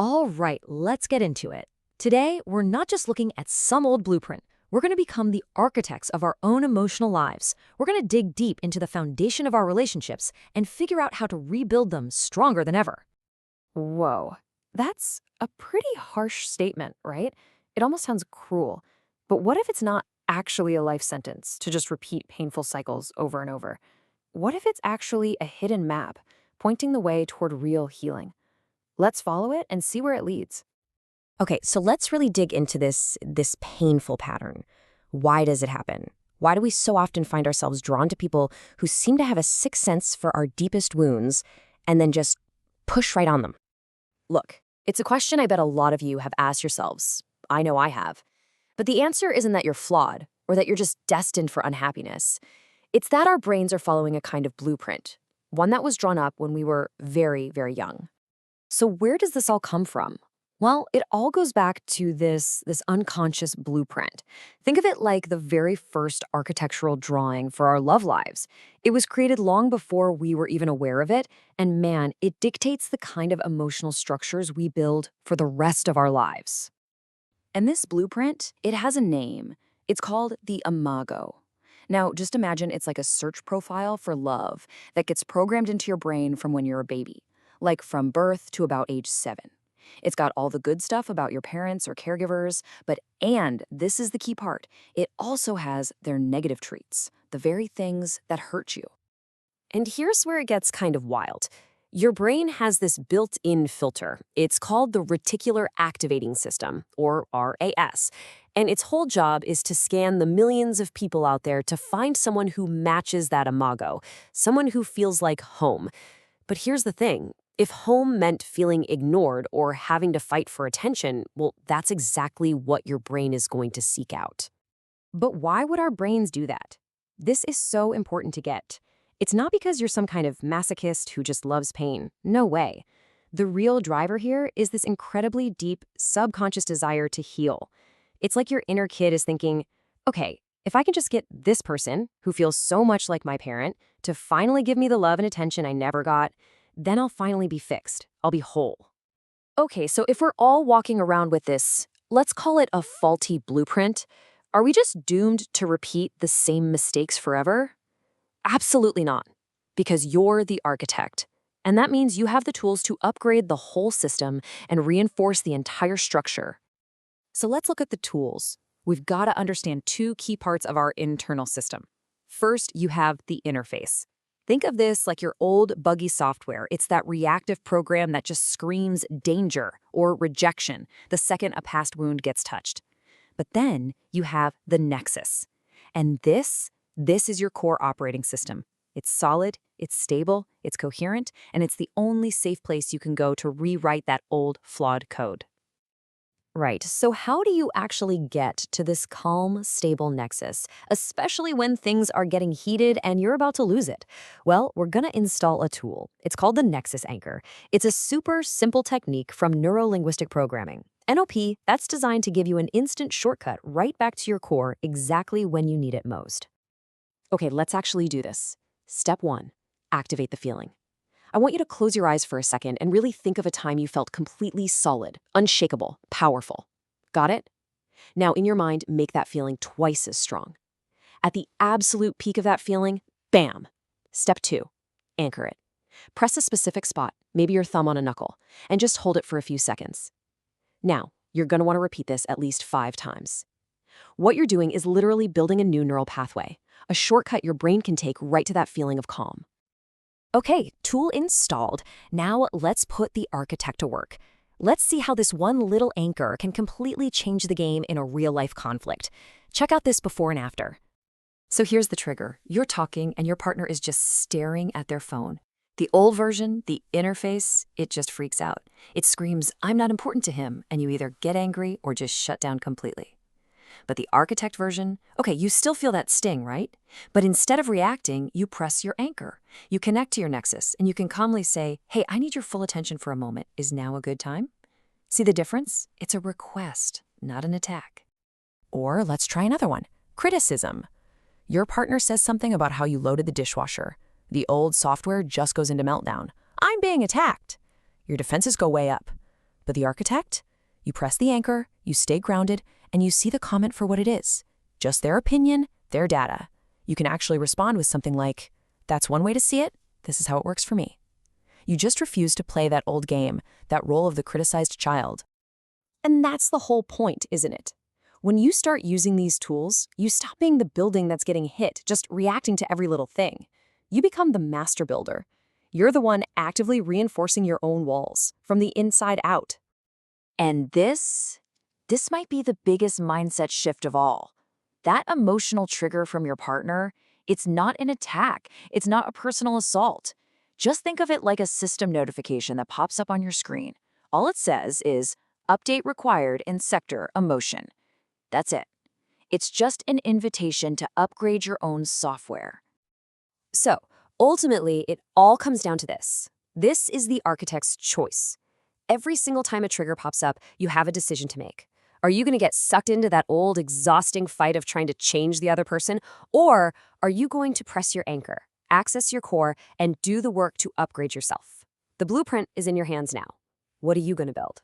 All right, let's get into it. Today, we're not just looking at some old blueprint. We're going to become the architects of our own emotional lives. We're going to dig deep into the foundation of our relationships and figure out how to rebuild them stronger than ever. Whoa, that's a pretty harsh statement, right? It almost sounds cruel. But what if it's not actually a life sentence to just repeat painful cycles over and over? What if it's actually a hidden map pointing the way toward real healing? Let's follow it and see where it leads. Okay, so let's really dig into this painful pattern. Why does it happen? Why do we so often find ourselves drawn to people who seem to have a sixth sense for our deepest wounds and then just push right on them? Look, it's a question I bet a lot of you have asked yourselves. I know I have. But the answer isn't that you're flawed or that you're just destined for unhappiness. It's that our brains are following a kind of blueprint, one that was drawn up when we were very, very young. So where does this all come from? Well, it all goes back to this unconscious blueprint. Think of it like the very first architectural drawing for our love lives. It was created long before we were even aware of it, and man, it dictates the kind of emotional structures we build for the rest of our lives. And this blueprint, it has a name. It's called the imago. Now, just imagine it's like a search profile for love that gets programmed into your brain from when you're a baby, like from birth to about age 7. It's got all the good stuff about your parents or caregivers, and this is the key part, it also has their negative traits, the very things that hurt you. And here's where it gets kind of wild. Your brain has this built-in filter. It's called the reticular activating system, or RAS. And its whole job is to scan the millions of people out there to find someone who matches that imago, someone who feels like home. But here's the thing. If home meant feeling ignored or having to fight for attention, well, that's exactly what your brain is going to seek out. But why would our brains do that? This is so important to get. It's not because you're some kind of masochist who just loves pain. No way. The real driver here is this incredibly deep, subconscious desire to heal. It's like your inner kid is thinking, okay, if I can just get this person, who feels so much like my parent, to finally give me the love and attention I never got, then I'll finally be fixed. I'll be whole. Okay, so if we're all walking around with this, let's call it a faulty blueprint, are we just doomed to repeat the same mistakes forever? Absolutely not, because you're the architect. And that means you have the tools to upgrade the whole system and reinforce the entire structure. So let's look at the tools. We've got to understand two key parts of our internal system. First, you have the interface. Think of this like your old buggy software. It's that reactive program that just screams danger or rejection the second a past wound gets touched. But then you have the nexus. And this is your core operating system. It's solid, it's stable, it's coherent, and it's the only safe place you can go to rewrite that old, flawed code. Right, so how do you actually get to this calm, stable nexus, especially when things are getting heated and you're about to lose it? Well, we're going to install a tool. It's called the Nexus Anchor. It's a super simple technique from Neuro-Linguistic Programming. NLP, that's designed to give you an instant shortcut right back to your core exactly when you need it most. Okay, let's actually do this. Step 1, activate the feeling. I want you to close your eyes for a second and really think of a time you felt completely solid, unshakable, powerful. Got it? Now, in your mind, make that feeling twice as strong. At the absolute peak of that feeling, bam! Step 2, anchor it. Press a specific spot, maybe your thumb on a knuckle, and just hold it for a few seconds. Now, you're going to want to repeat this at least 5 times. What you're doing is literally building a new neural pathway, a shortcut your brain can take right to that feeling of calm. Okay, tool installed. Now let's put the architect to work. Let's see how this one little anchor can completely change the game in a real-life conflict. Check out this before and after. So here's the trigger. You're talking and your partner is just staring at their phone. The old version, the interface, it just freaks out. It screams, I'm not important to him, and you either get angry or just shut down completely. But the architect version, okay, you still feel that sting, right? But instead of reacting, you press your anchor. You connect to your nexus, and you can calmly say, hey, I need your full attention for a moment. Is now a good time? See the difference? It's a request, not an attack. Or let's try another one. Criticism. Your partner says something about how you loaded the dishwasher. The old software just goes into meltdown. I'm being attacked. Your defenses go way up. But the architect? You press the anchor, you stay grounded, and you see the comment for what it is. Just their opinion, their data. You can actually respond with something like, "That's one way to see it. This is how it works for me." You just refuse to play that old game, that role of the criticized child. And that's the whole point, isn't it? When you start using these tools, you stop being the building that's getting hit, just reacting to every little thing. You become the master builder. You're the one actively reinforcing your own walls, from the inside out. And this might be the biggest mindset shift of all. That emotional trigger from your partner, it's not an attack. It's not a personal assault. Just think of it like a system notification that pops up on your screen. All it says is, "Update required in sector emotion." That's it. It's just an invitation to upgrade your own software. So, ultimately, it all comes down to this. This is the architect's choice. Every single time a trigger pops up, you have a decision to make. Are you going to get sucked into that old, exhausting fight of trying to change the other person? Or are you going to press your anchor, access your core, and do the work to upgrade yourself? The blueprint is in your hands now. What are you going to build?